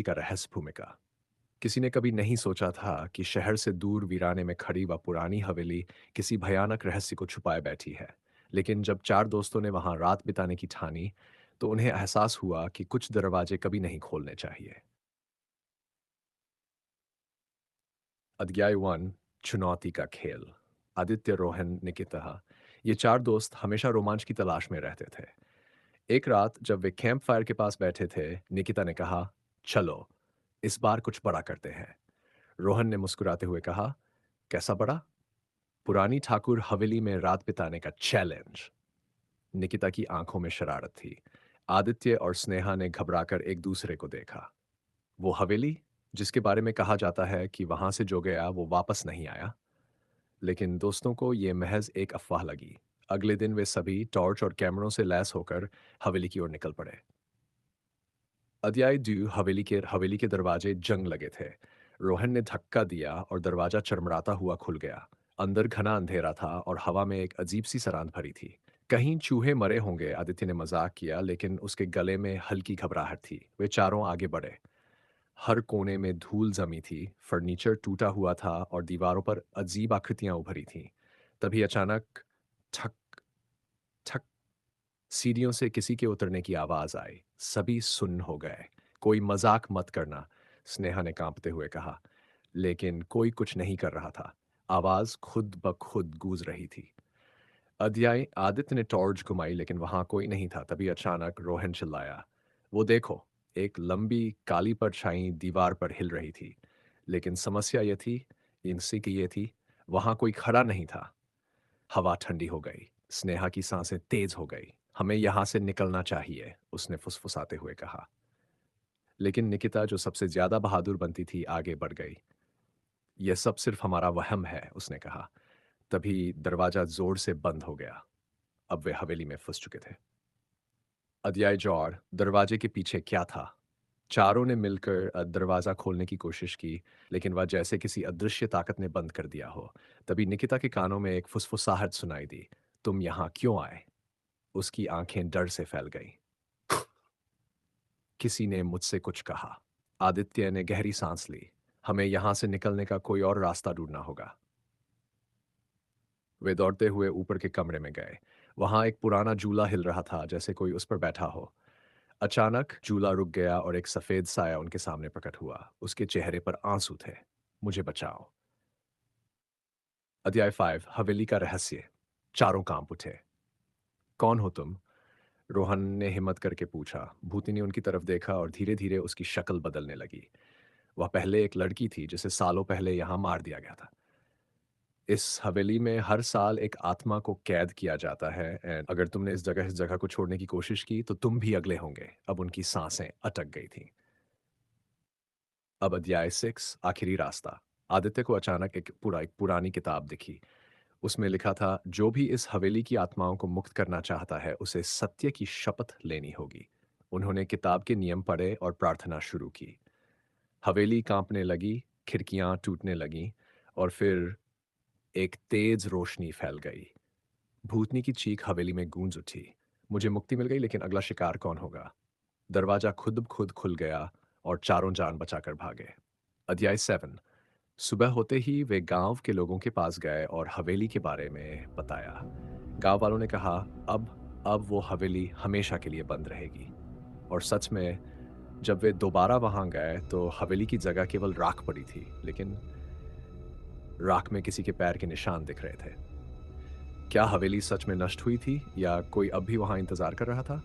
का रहस्य भूमिका। किसी ने कभी नहीं सोचा था कि शहर से दूर वीराने में खड़ी वह पुरानी हवेली किसी भयानक रहस्य को छुपाए बैठी है। लेकिन जब चार दोस्तों ने वहां रात बिताने की ठानी, तो उन्हें एहसास हुआ कि कुछ दरवाजे कभी नहीं खोलने चाहिए। अध्याय 1। चुनौती का खेल। आदित्य, रोहन, निकिता, ये चार दोस्त हमेशा रोमांच की तलाश में रहते थे। एक रात जब वे कैंप फायर के पास बैठे थे, निकिता ने कहा, चलो इस बार कुछ बड़ा करते हैं। रोहन ने मुस्कुराते हुए कहा, कैसा बड़ा? पुरानी ठाकुर हवेली में रात बिताने का चैलेंज। निकिता की आंखों में शरारत थी। आदित्य और स्नेहा ने घबराकर एक दूसरे को देखा। वो हवेली जिसके बारे में कहा जाता है कि वहां से जो गया वो वापस नहीं आया। लेकिन दोस्तों को ये महज एक अफवाह लगी। अगले दिन वे सभी टॉर्च और कैमरों से लैस होकर हवेली की ओर निकल पड़े। अध्याय 2। हवेली के दरवाजे जंग लगे थे। रोहन ने धक्का दिया और दरवाजा चरमराता हुआ खुल गया। अंदर घना अंधेरा था और हवा में एक अजीब सी सरांत भरी थी। कहीं चूहे मरे होंगे, आदित्य ने मजाक किया, लेकिन उसके गले में हल्की घबराहट थी। वे चारों आगे बढ़े। हर कोने में धूल जमी थी, फर्नीचर टूटा हुआ था और दीवारों पर अजीब आकृतियां उभरी थीं। तभी अचानक ठक ठक, सीढ़ियों से किसी के उतरने की आवाज आई। सभी सुन्न हो गए। कोई मजाक मत करना, स्नेहा ने कांपते हुए कहा। लेकिन कोई कुछ नहीं कर रहा था। आवाज खुद ब खुद गूंज रही थी। अध्याय। आदित्य ने टॉर्च घुमाई लेकिन वहां कोई नहीं था। तभी अचानक रोहन चिल्लाया, वो देखो! एक लंबी काली परछाई दीवार पर हिल रही थी। लेकिन समस्या यह थी, इनसे कि ये थी, वहां कोई खड़ा नहीं था। हवा ठंडी हो गई। स्नेहा की सांसें तेज हो गई। हमें यहां से निकलना चाहिए, उसने फुसफुसाते हुए कहा। लेकिन निकिता, जो सबसे ज्यादा बहादुर बनती थी, आगे बढ़ गई। यह सब सिर्फ हमारा वहम है, उसने कहा। तभी दरवाजा जोर से बंद हो गया। अब वे हवेली में फंस चुके थे। अध्याय 4। दरवाजे के पीछे क्या था? चारों ने मिलकर दरवाजा खोलने की कोशिश की, लेकिन वह जैसे किसी अदृश्य ताकत ने बंद कर दिया हो। तभी निकिता के कानों में एक फुसफुसाहट सुनाई दी। तुम यहां क्यों आए? उसकी आंखें डर से फैल गईं। किसी ने मुझसे कुछ कहा। आदित्य ने गहरी सांस ली। हमें यहां से निकलने का कोई और रास्ता ढूंढना होगा। वे दौड़ते हुए ऊपर के कमरे में गए। वहां एक पुराना झूला हिल रहा था, जैसे कोई उस पर बैठा हो। अचानक झूला रुक गया और एक सफेद साया उनके सामने प्रकट हुआ। उसके चेहरे पर आंसू थे। मुझे बचाओ। अध्याय 5। हवेली का रहस्य। चारों कांप उठे। कौन हो तुम? रोहन ने हिम्मत करके पूछा। भूति ने उनकी तरफ देखा और धीरे धीरे उसकी शक्ल बदलने लगी। वह पहले एक लड़की थी जिसे सालों पहले यहां मार दिया गया था। इस हवेली में हर साल एक आत्मा को कैद किया जाता है, एंड अगर तुमने इस जगह को छोड़ने की कोशिश की तो तुम भी अगले होंगे। अब उनकी सांसें अटक गई थीं। अब अध्याय 6। आखिरी रास्ता। आदित्य को अचानक एक पुरानी किताब दिखी। उसमें लिखा था, जो भी इस हवेली की आत्माओं को मुक्त करना चाहता है उसे सत्य की शपथ लेनी होगी। उन्होंने किताब के नियम पढ़े और प्रार्थना शुरू की। हवेली कांपने लगी, खिड़कियां टूटने लगीं और फिर एक तेज रोशनी फैल गई। भूतनी की चीख हवेली में गूंज उठी। मुझे मुक्ति मिल गई, लेकिन अगला शिकार कौन होगा? दरवाजा खुद ब खुद खुल गया और चारों जान बचाकर भागे। अध्याय 7। सुबह होते ही वे गांव के लोगों के पास गए और हवेली के बारे में बताया। गांव वालों ने कहा, अब वो हवेली हमेशा के लिए बंद रहेगी। और सच में, जब वे दोबारा वहां गए तो हवेली की जगह केवल राख पड़ी थी, लेकिन राख में किसी के पैर के निशान दिख रहे थे। क्या हवेली सच में नष्ट हुई थी या कोई अब भी वहां इंतजार कर रहा था?